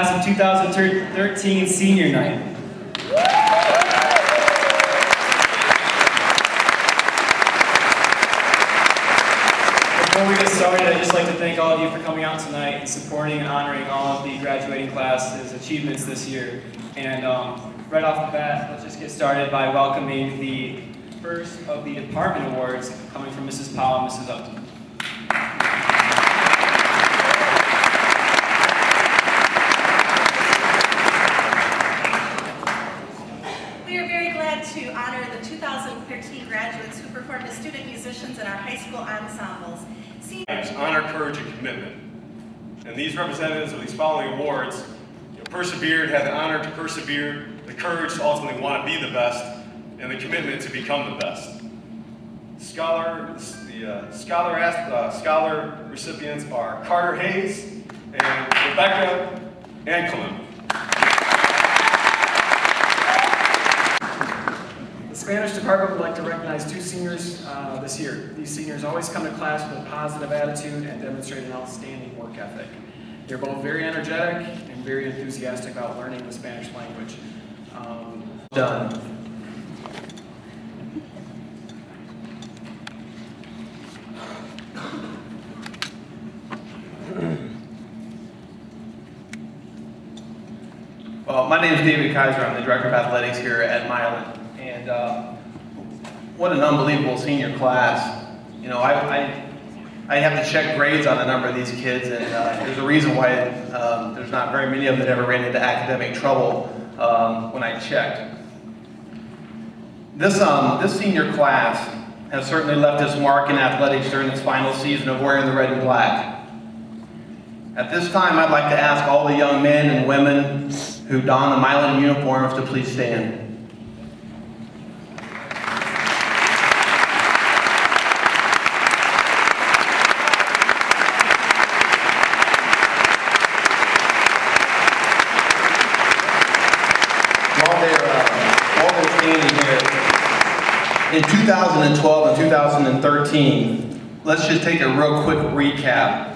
class of 2013 senior night. Before we get started, I'd just like to thank all of you for coming out tonight and supporting and honoring all of the graduating class's achievements this year. And right off the bat, let's just get started by welcoming the first of the department awards coming from Mrs. Powell and Mrs. Upton. We are very glad to honor the 2013 graduates who performed as student musicians in our high school ensembles. Honor, courage, and commitment. And these representatives of these following awards persevered, had the honor to persevere, the courage to ultimately want to be the best, and the commitment to become the best. Scholar recipients are Carter Hayes and Rebecca Ankelin. The Spanish department would like to recognize two seniors this year. These seniors always come to class with a positive attitude and demonstrate an outstanding work ethic. They're both very energetic and very enthusiastic about learning the Spanish language. Done. Well, my name is David Kaiser. I'm the Director of Athletics here at Milan. And what an unbelievable senior class. You know, I have to check grades on a number of these kids, and there's a reason why there's not very many of them that ever ran into academic trouble when I checked. This senior class has certainly left its mark in athletics during its final season of wearing the red and black. At this time, I'd like to ask all the young men and women who don the Milan uniforms to please stand. While they're standing here, in 2012 and 2013, let's just take a real quick recap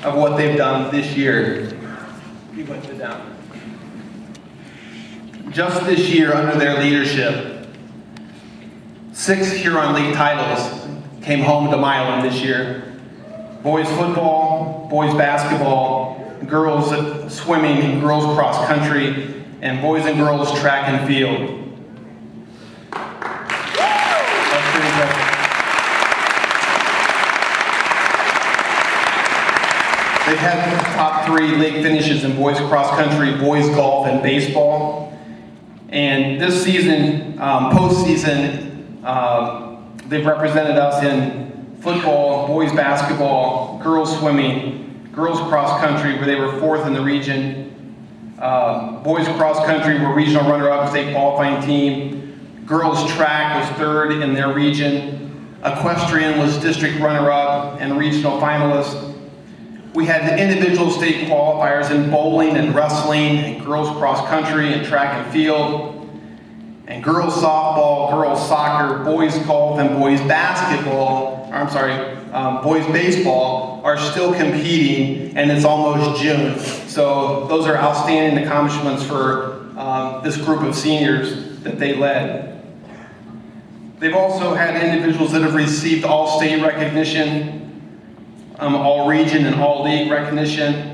of what they've done this year. You went it down. Just this year, under their leadership, 6 Huron League titles came home to Milan this year. Boys football, boys basketball, girls swimming, girls cross country, and boys and girls track and field. That's pretty impressive. They've had top 3 league finishes in boys cross country, boys golf, and baseball. And this season, postseason, they've represented us in football, boys basketball, girls swimming, girls cross country, where they were 4th in the region. Boys cross country were regional runner-up, state qualifying team. Girls track was 3rd in their region. Equestrian was district runner-up and regional finalist. We had the individual state qualifiers in bowling and wrestling, and girls cross country and track and field, and girls softball, girls soccer, boys golf, and boys basketball, boys baseball are still competing, and it's almost June. So those are outstanding accomplishments for this group of seniors that they led. They've also had individuals that have received all-state recognition, all region and all league recognition.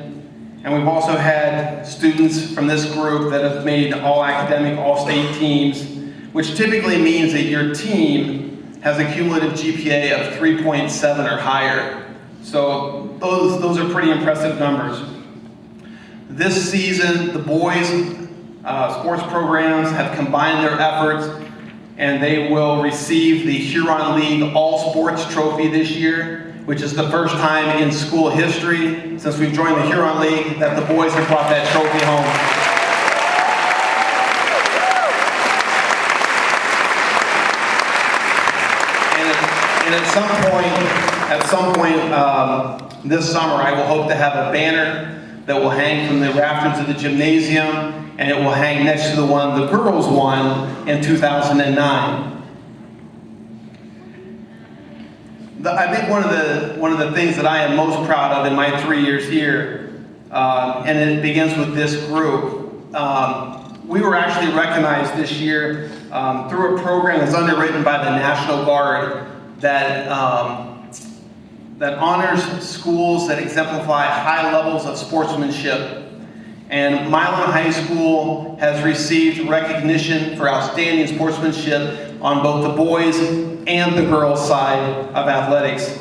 And we've also had students from this group that have made all academic, all state teams, which typically means that your team has a cumulative GPA of 3.7 or higher. So those are pretty impressive numbers. This season, the boys' sports programs have combined their efforts, and they will receive the Huron League All Sports Trophy this year, which is the first time in school history since we've joined the Huron League that the boys have brought that trophy home. And at some point this summer, I will hope to have a banner that will hang from the rafters of the gymnasium, and it will hang next to the one the girls won in 2009. I think one of the things that I am most proud of in my 3 years here and it begins with this group. We were actually recognized this year through a program that's underwritten by the National Guard that honors schools that exemplify high levels of sportsmanship. And Milan High School has received recognition for outstanding sportsmanship on both the boys and the girls side of athletics.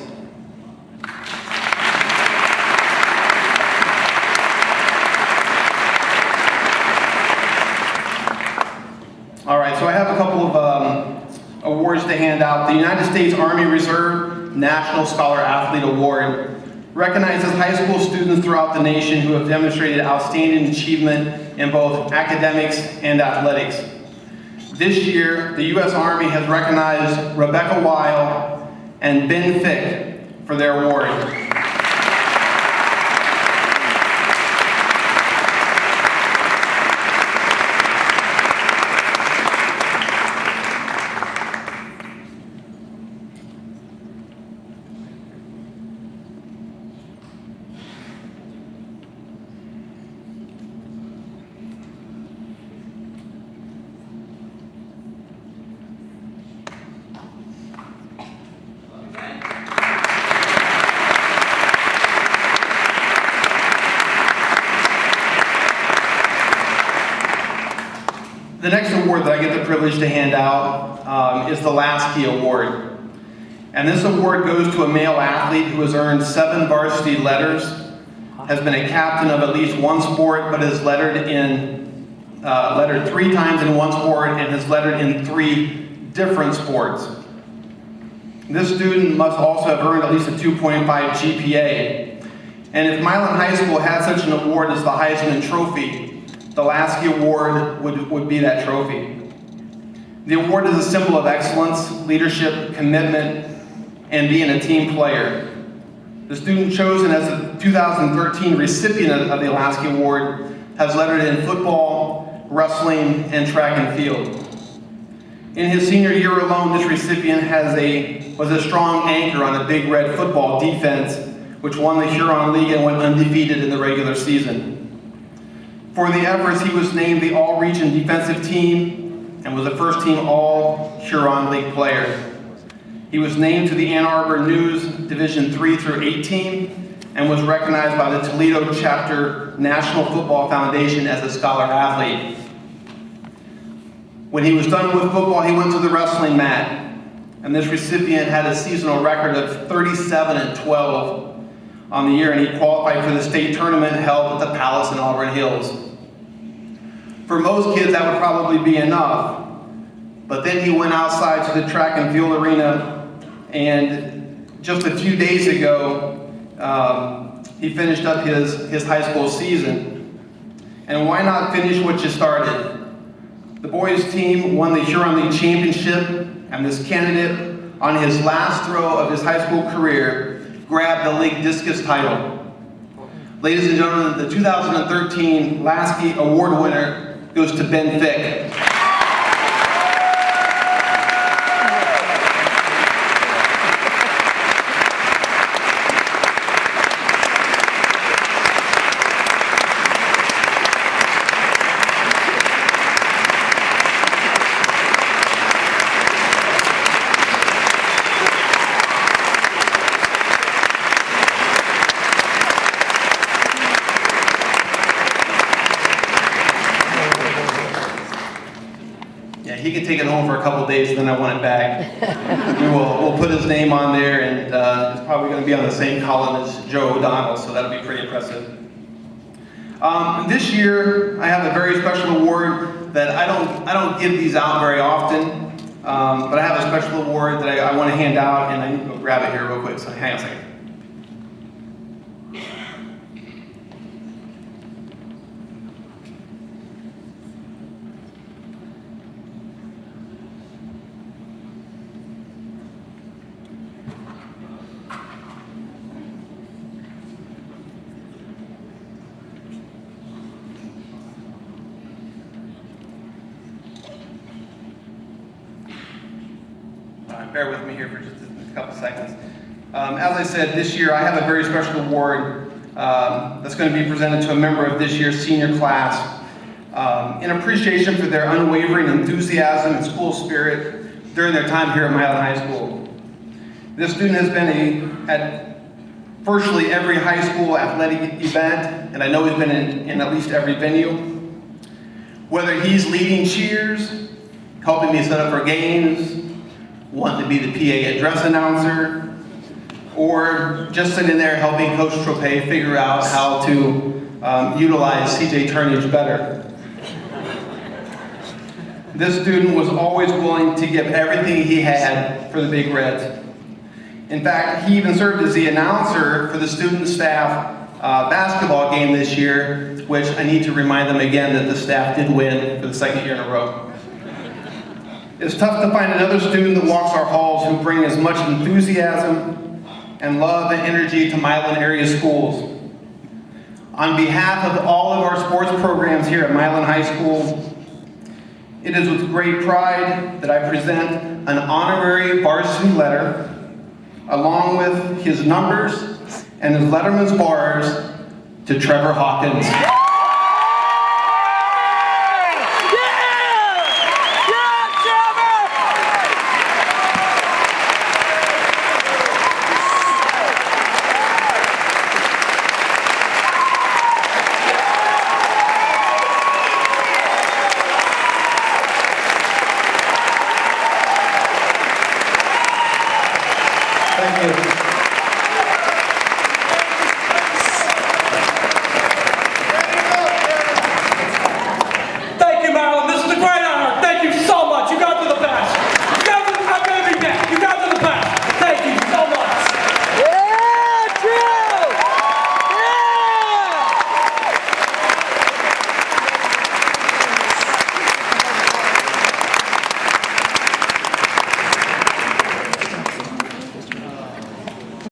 All right, so I have a couple of awards to hand out. The United States Army Reserve National Scholar Athlete Award recognizes high school students throughout the nation who have demonstrated outstanding achievement in both academics and athletics. This year, the U.S. Army has recognized Rebecca Weil and Ben Fick for their award. The next award that I get the privilege to hand out is the Lasky Award. And this award goes to a male athlete who has earned 7 varsity letters, has been a captain of at least one sport, but is lettered 3 times in one sport and has lettered in 3 different sports. This student must also have earned at least a 2.5 GPA. And if Milan High School had such an award as the Heisman Trophy, the Lasky Award would be that trophy. The award is a symbol of excellence, leadership, commitment, and being a team player. The student chosen as the 2013 recipient of the Lasky Award has lettered in football, wrestling, and track and field. In his senior year alone, this recipient was a strong anchor on the Big Red football defense, which won the Huron League and went undefeated in the regular season. For the efforts, he was named the All-Region Defensive Team and was a first-team All-Huron League player. He was named to the Ann Arbor News Division 3 through 8 team and was recognized by the Toledo Chapter National Football Foundation as a scholar athlete. When he was done with football, he went to the wrestling mat, and this recipient had a seasonal record of 37-12 on the year, and he qualified for the state tournament held at the Palace in Auburn Hills. For most kids, that would probably be enough, but then he went outside to the track and field arena, and just a few days ago, he finished up his high school season. And why not finish what you started? The boys team won the Huron League Championship, and this candidate, on his last throw of his high school career, grabbed the league discus title. Ladies and gentlemen, the 2013 Lasky Award winner goes to Ben Fick. He can take it home for a couple days, and then I want it back. We'll put his name on there, and it's probably going to be on the same column as Joe O'Donnell, so that'll be pretty impressive. This year, I have a very special award that I don't give these out very often, but I have a special award that I want to hand out, and I need to go grab it here real quick. So hang on a second. Bear with me here for just a couple seconds. As I said, this year I have a very special award that's going to be presented to a member of this year's senior class in appreciation for their unwavering enthusiasm and school spirit during their time here at Milan High School. This student has been at virtually every high school athletic event, and I know he's been in at least every venue. Whether he's leading cheers, helping me set up for games, wanting to be the PA address announcer, or just sitting there helping Coach Trope figure out how to utilize CJ Turnage better. This student was always willing to give everything he had for the Big Reds. In fact, he even served as the announcer for the student staff basketball game this year, which I need to remind them again that the staff did win for the second year in a row. It's tough to find another student that walks our halls who bring as much enthusiasm and love and energy to Milan area schools. On behalf of all of our sports programs here at Milan High School, it is with great pride that I present an honorary varsity letter along with his numbers and his letterman's bars to Trevor Hawkins.